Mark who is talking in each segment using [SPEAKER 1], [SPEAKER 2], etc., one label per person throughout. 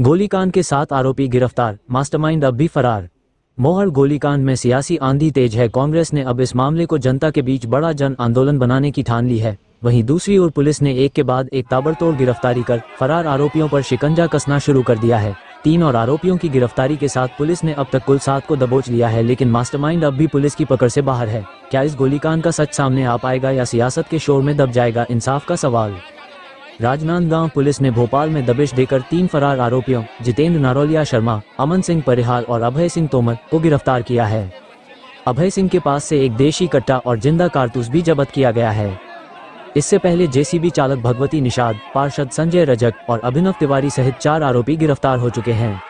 [SPEAKER 1] गोलीकांड के 7 आरोपी गिरफ्तार, मास्टरमाइंड अब भी फरार। मोहर गोलीकांड में सियासी आंधी तेज है। कांग्रेस ने अब इस मामले को जनता के बीच बड़ा जन आंदोलन बनाने की ठान ली है। वहीं दूसरी ओर पुलिस ने एक के बाद एक ताबड़तोड़ गिरफ्तारी कर फरार आरोपियों पर शिकंजा कसना शुरू कर दिया है। 3 और आरोपियों की गिरफ्तारी के साथ पुलिस ने अब तक कुल 7 को दबोच लिया है, लेकिन मास्टरमाइंड अब भी पुलिस की पकड़ से बाहर है। क्या इस गोलीकांड का सच सामने आ पाएगा या सियासत के शोर में दब जाएगा इंसाफ का सवाल। राजनांदगांव पुलिस ने भोपाल में दबिश देकर 3 फरार आरोपियों जितेंद्र नारोलिया शर्मा, अमन सिंह परिहार और अभय सिंह तोमर को गिरफ्तार किया है। अभय सिंह के पास से एक देशी कट्टा और जिंदा कारतूस भी जब्त किया गया है। इससे पहले जेसीबी चालक भगवती निषाद, पार्षद संजय रजक और अभिनव तिवारी सहित 4 आरोपी गिरफ्तार हो चुके हैं।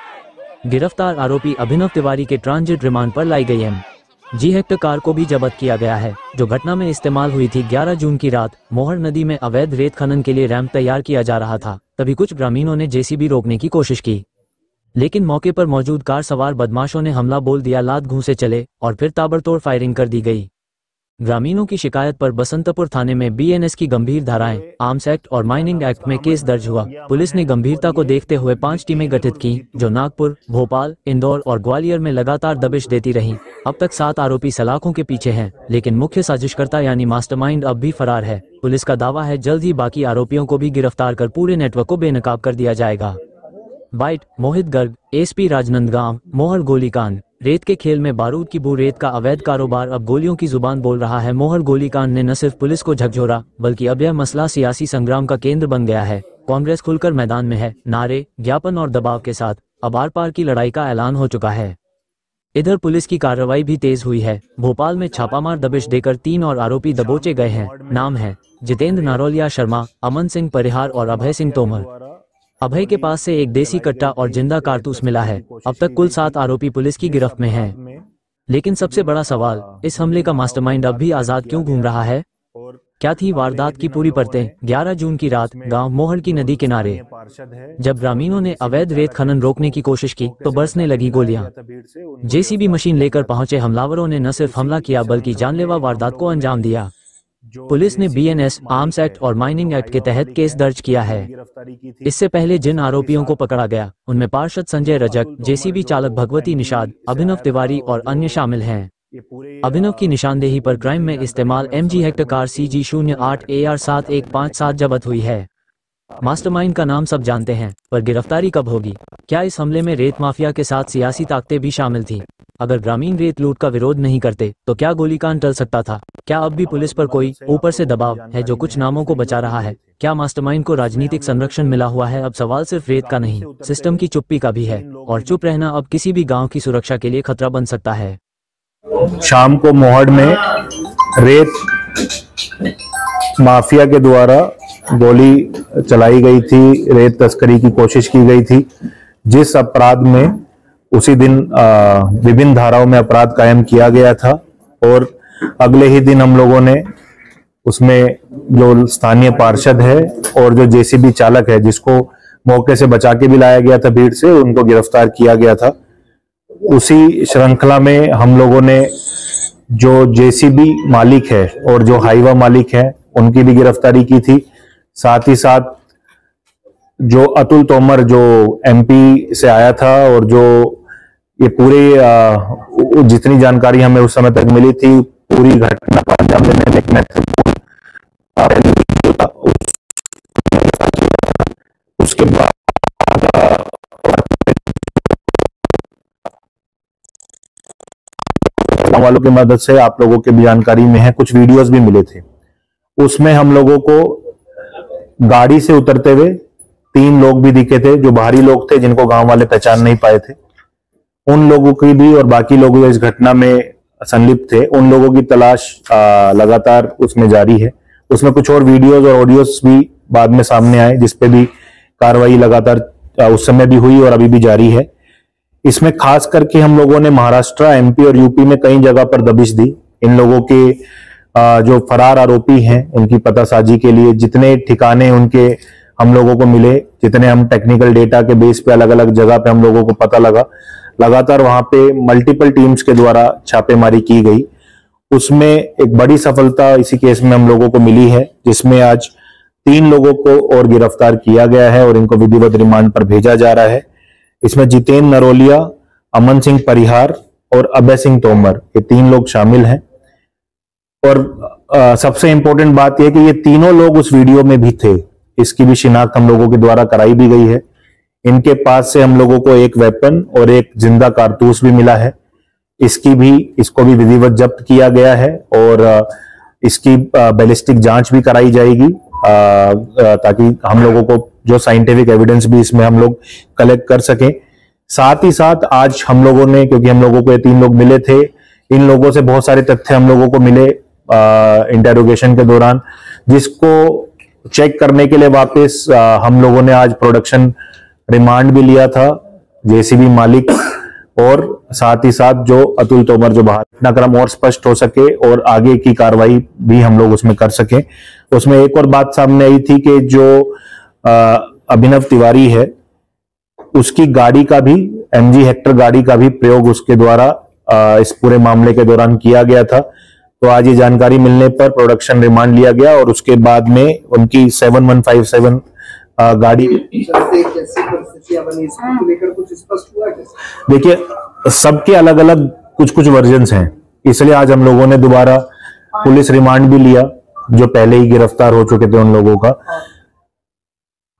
[SPEAKER 1] गिरफ्तार आरोपी अभिनव तिवारी के ट्रांजिट रिमांड पर लाई गई जी हेक्टर कार को भी जब्त किया गया है, जो घटना में इस्तेमाल हुई थी। 11 जून की रात मोहर नदी में अवैध रेत खनन के लिए रैंप तैयार किया जा रहा था। तभी कुछ ग्रामीणों ने जेसीबी रोकने की कोशिश की, लेकिन मौके पर मौजूद कार सवार बदमाशों ने हमला बोल दिया, लात घूंसे चले और फिर ताबड़तोड़ फायरिंग कर दी गई। ग्रामीणों की शिकायत पर बसंतपुर थाने में बीएनएस की गंभीर धाराएं, आर्म्स एक्ट और माइनिंग एक्ट में केस दर्ज हुआ। पुलिस ने गंभीरता को देखते हुए 5 टीमें गठित की, जो नागपुर, भोपाल, इंदौर और ग्वालियर में लगातार दबिश देती रहीं। अब तक 7 आरोपी सलाखों के पीछे हैं, लेकिन मुख्य साजिशकर्ता यानी मास्टरमाइंड अब भी फरार है। पुलिस का दावा है जल्द ही बाकी आरोपियों को भी गिरफ्तार कर पूरे नेटवर्क को बेनकाब कर दिया जाएगा। Bite Mohit Garg, SP Rajnandgaon. मोहर गोलीकांड, रेत के खेल में बारूद की बू। रेत का अवैध कारोबार अब गोलियों की जुबान बोल रहा है। मोहर गोलीकांड ने न सिर्फ पुलिस को झकझोरा, बल्कि अब यह मसला सियासी संग्राम का केंद्र बन गया है। कांग्रेस खुलकर मैदान में है। नारे, ज्ञापन और दबाव के साथ अब आर पार की लड़ाई का ऐलान हो चुका है। इधर पुलिस की कार्रवाई भी तेज हुई है। भोपाल में छापामार दबिश देकर 3 और आरोपी दबोचे गए हैं। नाम है जितेंद्र नारोलिया शर्मा, अमन सिंह परिहार और अभय सिंह तोमर। अभय के पास से एक देसी कट्टा और जिंदा कारतूस मिला है। अब तक कुल 7 आरोपी पुलिस की गिरफ्त में हैं। लेकिन सबसे बड़ा सवाल, इस हमले का मास्टरमाइंड अब भी आजाद क्यों घूम रहा है? क्या थी वारदात की पूरी परतें? 11 जून की रात गांव मोहर की नदी किनारे जब ग्रामीणों ने अवैध रेत खनन रोकने की कोशिश की तो बरसने लगी गोलियां। जेसीबी मशीन लेकर पहुंचे हमलावरों ने न सिर्फ हमला किया, बल्कि जानलेवा वारदात को अंजाम दिया। पुलिस ने बीएनएस, आर्म्स एक्ट और माइनिंग एक्ट के तहत केस दर्ज किया है। इससे पहले जिन आरोपियों को पकड़ा गया, उनमें पार्षद संजय रजक, जेसीबी चालक भगवती निषाद, अभिनव तिवारी और अन्य शामिल हैं। अभिनव की निशानदेही पर क्राइम में इस्तेमाल MG Hector car CG08 AR 7157 जब्त हुई है। मास्टरमाइंड का नाम सब जानते हैं, पर गिरफ्तारी कब होगी? क्या इस हमले में रेत माफिया के साथ सियासी ताकतें भी शामिल थीं? अगर ग्रामीण रेत लूट का विरोध नहीं करते तो क्या गोलीकांड टल सकता था? क्या अब भी पुलिस पर कोई ऊपर से दबाव है जो कुछ नामों को बचा रहा है? क्या मास्टरमाइंड को राजनीतिक संरक्षण मिला हुआ है? अब सवाल सिर्फ रेत का नहीं, सिस्टम की चुप्पी का भी है, और चुप रहना अब किसी भी गांव की सुरक्षा के लिए खतरा बन सकता है।
[SPEAKER 2] शाम को मोहड़ में रेत माफिया के द्वारा गोली चलाई गई थी, रेत तस्करी की कोशिश की गई थी, जिस अपराध में उसी दिन विभिन्न धाराओं में अपराध कायम किया गया था। और अगले ही दिन हम लोगों ने उसमें जो स्थानीय पार्षद है और जो जेसीबी चालक है, जिसको मौके से बचा के भी लाया गया था भीड़ से, उनको गिरफ्तार किया गया था। उसी श्रृंखला में हम लोगों ने जो जेसीबी मालिक है और जो हाईवा मालिक है, उनकी भी गिरफ्तारी की थी। साथ ही साथ जो अतुल तोमर, जो एमपी से आया था, और जो ये पूरे जितनी जानकारी हमें उस समय तक मिली थी, पूरी घटना का अंजाम देने में एक महत्वपूर्ण उसके बाद वालों की मदद से आप लोगों के भी जानकारी में है, कुछ वीडियोस भी मिले थे। उसमें हम लोगों को गाड़ी से उतरते हुए 3 लोग भी दिखे थे, जो बाहरी लोग थे, जिनको गांव वाले पहचान नहीं पाए थे। उन लोगों की भी और बाकी लोग जो इस घटना में संलिप्त थे, उन लोगों की तलाश लगातार उसमें जारी है। उसमें कुछ और वीडियोस और ऑडियोस भी बाद में सामने आए, जिसपे भी कार्रवाई लगातार उस समय भी हुई और अभी भी जारी है। इसमें खास करके हम लोगों ने महाराष्ट्र, एमपी और यूपी में कई जगह पर दबिश दी। इन लोगों के जो फरार आरोपी हैं, उनकी पतासाजी के लिए जितने ठिकाने उनके हम लोगों को मिले, जितने हम टेक्निकल डेटा के बेस पे अलग अलग जगह पे हम लोगों को पता लगा, लगातार वहां पे मल्टीपल टीम्स के द्वारा छापेमारी की गई। उसमें एक बड़ी सफलता इसी केस में हम लोगों को मिली है, जिसमें आज 3 लोगों को और गिरफ्तार किया गया है और इनको विधिवत रिमांड पर भेजा जा रहा है। इसमें जितेंद्र नरोलिया, अमन सिंह परिहार और अभय सिंह तोमर, ये 3 लोग शामिल हैं। और सबसे इंपॉर्टेंट बात यह कि ये तीनों लोग उस वीडियो में भी थे। इसकी भी शिनाख्त हम लोगों के द्वारा कराई भी गई है। इनके पास से हम लोगों को एक वेपन और एक जिंदा कारतूस भी मिला है। इसको भी विधिवत जब्त किया गया है और इसकी बैलिस्टिक जांच भी कराई जाएगी ताकि हम लोगों को जो साइंटिफिक एविडेंस भी इसमें हम लोग कलेक्ट कर सकें। साथ ही साथ आज हम लोगों ने, क्योंकि हम लोगों को ये 3 लोग मिले थे, इन लोगों से बहुत सारे तथ्य हम लोगों को मिले इंटेरोगेशन के दौरान, जिसको चेक करने के लिए वापस हम लोगों ने आज प्रोडक्शन रिमांड भी लिया था जेसीबी मालिक और साथ ही साथ जो अतुल तोमर जो बाहर, घटनाक्रम और स्पष्ट हो सके और आगे की कार्रवाई भी हम लोग उसमें कर सके। उसमें एक और बात सामने आई थी कि जो अभिनव तिवारी है उसकी गाड़ी का भी, MG हेक्टर गाड़ी का भी प्रयोग उसके द्वारा इस पूरे मामले के दौरान किया गया था। तो आज ये जानकारी मिलने पर प्रोडक्शन रिमांड लिया गया और उसके बाद में उनकी 7157 गाड़ी। देखिए, सबके अलग अलग कुछ वर्जन्स हैं, इसलिए आज हम लोगों ने दोबारा पुलिस रिमांड भी लिया, जो पहले ही गिरफ्तार हो चुके थे उन लोगों का।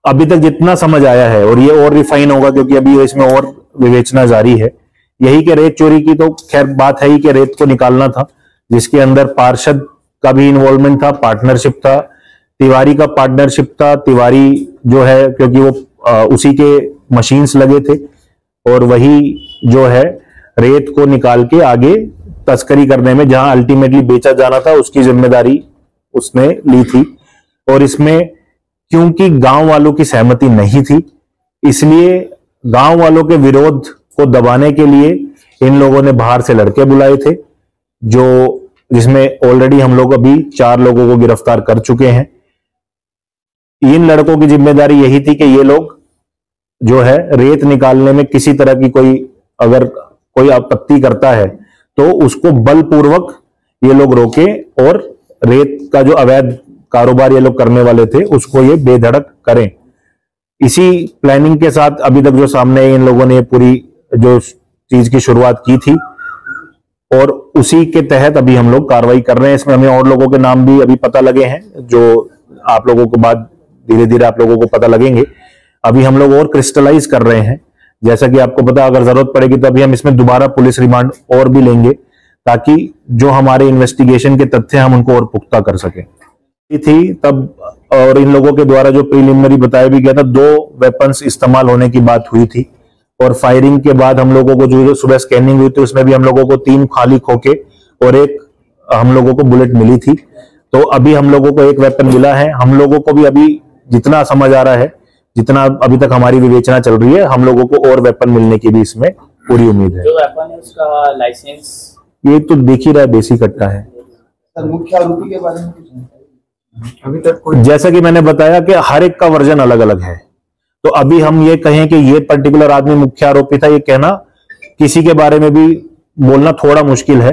[SPEAKER 2] अभी तक जितना समझ आया है, और ये और रिफाइन होगा क्योंकि अभी इसमें और विवेचना जारी है, यही कि रेत चोरी की तो खैर बात है ही कि रेत को निकालना था, जिसके अंदर पार्षद का भी इन्वॉल्वमेंट था, पार्टनरशिप था, तिवारी का पार्टनरशिप था। तिवारी जो है, क्योंकि वो उसी के मशीन्स लगे थे और वही जो है रेत को निकाल के आगे तस्करी करने में, जहां अल्टीमेटली बेचा जाना था, उसकी जिम्मेदारी उसने ली थी। और इसमें क्योंकि गांव वालों की सहमति नहीं थी, इसलिए गांव वालों के विरोध को दबाने के लिए इन लोगों ने बाहर से लड़के बुलाए थे, जिसमें ऑलरेडी हम लोग अभी 4 लोगों को गिरफ्तार कर चुके हैं। इन लड़कों की जिम्मेदारी यही थी कि ये लोग जो है रेत निकालने में किसी तरह की अगर कोई आपत्ति करता है तो उसको बलपूर्वक ये लोग रोके और रेत का जो अवैध कारोबार ये लोग करने वाले थे उसको ये बेधड़क करें। इसी प्लानिंग के साथ अभी तक जो सामने इन लोगों ने पूरी जो चीज की शुरुआत की थी और उसी के तहत अभी हम लोग कार्रवाई कर रहे हैं। इसमें हमें और लोगों के नाम भी अभी पता लगे हैं, जो आप लोगों को बाद धीरे धीरे आप लोगों को पता लगेंगे। अभी हम लोग और क्रिस्टलाइज कर रहे हैं, जैसा कि आपको पता, अगर जरूरत पड़ेगी तो अभी हम इसमें दोबारा पुलिस रिमांड और भी लेंगे ताकि जो हमारे इन्वेस्टिगेशन के तथ्य हम उनको और पुख्ता कर सकें। थी तब, और इन लोगों के द्वारा जो प्रीलिमिनरी बताया भी गया था, 2 वेपन्स इस्तेमाल होने की बात हुई थी और फायरिंग के बाद हम लोगों को जो सुबह स्कैनिंग हुई थी उसमें भी हम लोगों को 3 खाली खोखे और 1 हम लोगों को बुलेट मिली थी। तो अभी हम लोगों को 1 वेपन मिला है। हम लोगों को भी अभी जितना समझ आ रहा है, जितना अभी तक हमारी विवेचना चल रही है, हम लोगों को और वेपन मिलने की भी इसमें पूरी उम्मीद है।
[SPEAKER 3] जो वेपन है उसका लाइसेंस
[SPEAKER 2] ये तो देख ही रहा है, देसी कट्टा है।
[SPEAKER 4] मुख्य आरोपी के बारे में
[SPEAKER 2] अभी तक जैसा कि मैंने बताया कि हर एक का वर्जन अलग अलग है, तो अभी हम ये कहें कि ये पर्टिकुलर आदमी मुख्य आरोपी था, ये कहना किसी के बारे में भी बोलना थोड़ा मुश्किल है।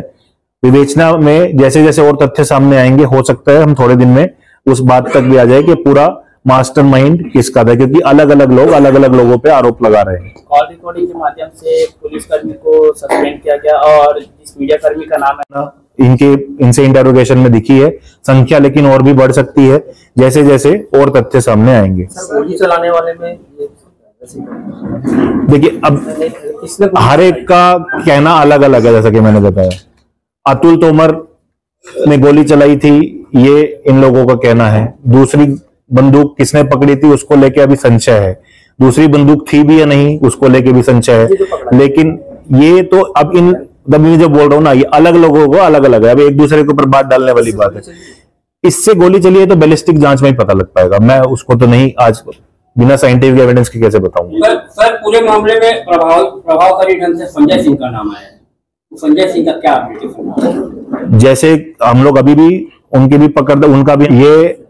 [SPEAKER 2] विवेचना में जैसे जैसे और तथ्य सामने आएंगे, हो सकता है हम थोड़े दिन में उस बात तक भी आ जाए कि पूरा मास्टरमाइंड किसका था, क्योंकि अलग अलग लोग अलग अलग लोगों पे आरोप लगा रहे हैं।
[SPEAKER 3] कॉल रिकॉर्डिंग के माध्यम से पुलिसकर्मी को सस्पेंड किया गया और जिस मीडिया कर्मी का नाम है
[SPEAKER 2] इनसे इंटेरोगेशन में दिखी है संख्या, लेकिन और भी बढ़ सकती है जैसे जैसे और तथ्य सामने आएंगे।
[SPEAKER 3] गोली चलाने वाले में
[SPEAKER 2] देखिए, अब हर एक का कहना अलग अलग है। जैसा कि मैंने बताया, अतुल तोमर ने गोली चलाई थी, ये इन लोगों का कहना है। दूसरी बंदूक किसने पकड़ी थी उसको लेके अभी संशय है। दूसरी बंदूक थी भी या नहीं उसको लेके भी संशय है। लेकिन ये तो अब मैं जो बोल रहा हूँ ना, ये अलग लोगों को अलग अलग है। अब एक दूसरे के ऊपर बात डालने वाली बात है। इससे गोली चली है तो बैलिस्टिक जांच में ही पता लग पाएगा। मैं उसको तो नहीं आज बिना साइंटिफिक एविडेंस के कैसे बताऊंगा।
[SPEAKER 5] सर पूरे मामले में प्रभावकारी ढंग से संजय सिंह का नाम आया है, संजय सिंह का क्या अपडेट?
[SPEAKER 2] जैसे हम लोग अभी भी उनके भी पकड़, उनका भी, ये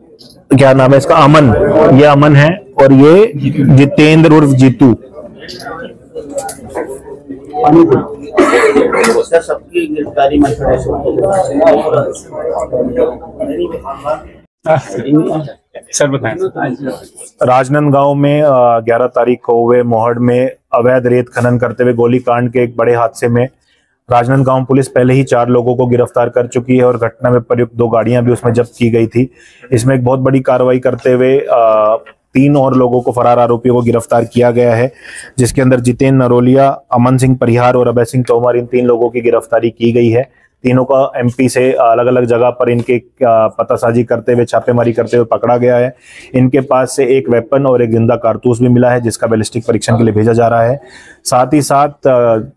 [SPEAKER 2] क्या नाम है इसका, अमन, ये अमन है और ये जितेंद्र उर्फ जीतू।
[SPEAKER 3] सबकी गिरफ्तारी में
[SPEAKER 6] सर बताएं।
[SPEAKER 2] राजनांदगांव में 11 तारीख को हुए मोहड़ में अवैध रेत खनन करते हुए गोलीकांड के एक बड़े हादसे में राजनांदगांव पुलिस पहले ही 4 लोगों को गिरफ्तार कर चुकी है और घटना में प्रयुक्त 2 गाड़ियां भी उसमें जब्त की गई थी। इसमें एक बहुत बड़ी कार्रवाई करते हुए 3 और लोगों को, फरार आरोपियों को गिरफ्तार किया गया है, जिसके अंदर जितेंद्र नरोलिया, अमन सिंह परिहार और अभय सिंह तोमर, इन 3 लोगों की गिरफ्तारी की गई है। तीनों का एमपी से अलग अलग जगह पर इनके पतासाजी करते हुए, छापेमारी करते हुए पकड़ा गया है। इनके पास से एक वेपन और एक जिंदा कारतूस भी मिला है, जिसका बैलिस्टिक परीक्षण के लिए भेजा जा रहा है। साथ ही साथ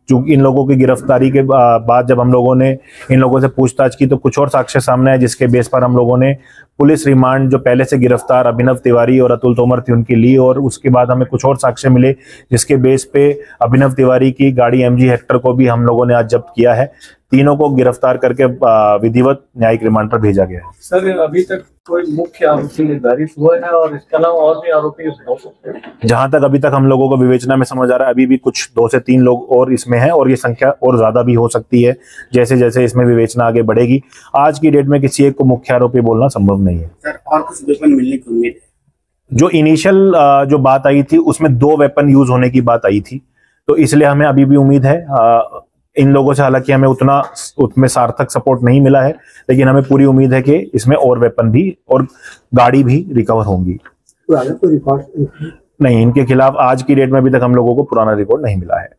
[SPEAKER 2] चूंकि इन लोगों की गिरफ्तारी के बाद जब हम लोगों ने इन लोगों से पूछताछ की तो कुछ और साक्ष्य सामने आए, जिसके बेस पर हम लोगों ने पुलिस रिमांड जो पहले से गिरफ्तार अभिनव तिवारी और अतुल तोमर थी उनकी ली, और उसके बाद हमें कुछ और साक्ष्य मिले, जिसके बेस पे अभिनव तिवारी की गाड़ी MG हेक्टर को भी हम लोगों ने आज जब्त किया है। तीनों को गिरफ्तार करके विधिवत न्यायिक रिमांड पर भेजा गया है।
[SPEAKER 7] सर, अभी तक कोई मुख्य आरोपी निर्धारित हुआ है और इसके अलावा और भी आरोपी हो सकते हैं?
[SPEAKER 2] जहां तक अभी तक हम लोगों को विवेचना में समझ आ रहा है, अभी भी कुछ 2 से 3 लोग और इसमें हैं और ये संख्या और ज्यादा भी हो सकती है जैसे जैसे इसमें विवेचना आगे बढ़ेगी। आज की डेट में किसी एक को मुख्य आरोपी बोलना संभव नहीं है।
[SPEAKER 5] सर, और कुछ वेपन मिलने की उम्मीद है?
[SPEAKER 2] जो इनिशियल जो बात आई थी उसमें 2 वेपन यूज होने की बात आई थी, तो इसलिए हमें अभी भी उम्मीद है। इन लोगों से हालांकि हमें उसमें सार्थक सपोर्ट नहीं मिला है, लेकिन हमें पूरी उम्मीद है कि इसमें और वेपन भी और गाड़ी भी रिकवर होंगी।
[SPEAKER 7] तो कोई रिकॉर्ड
[SPEAKER 2] नहीं, इनके खिलाफ आज की डेट में अभी तक हम लोगों को पुराना रिकॉर्ड नहीं मिला है।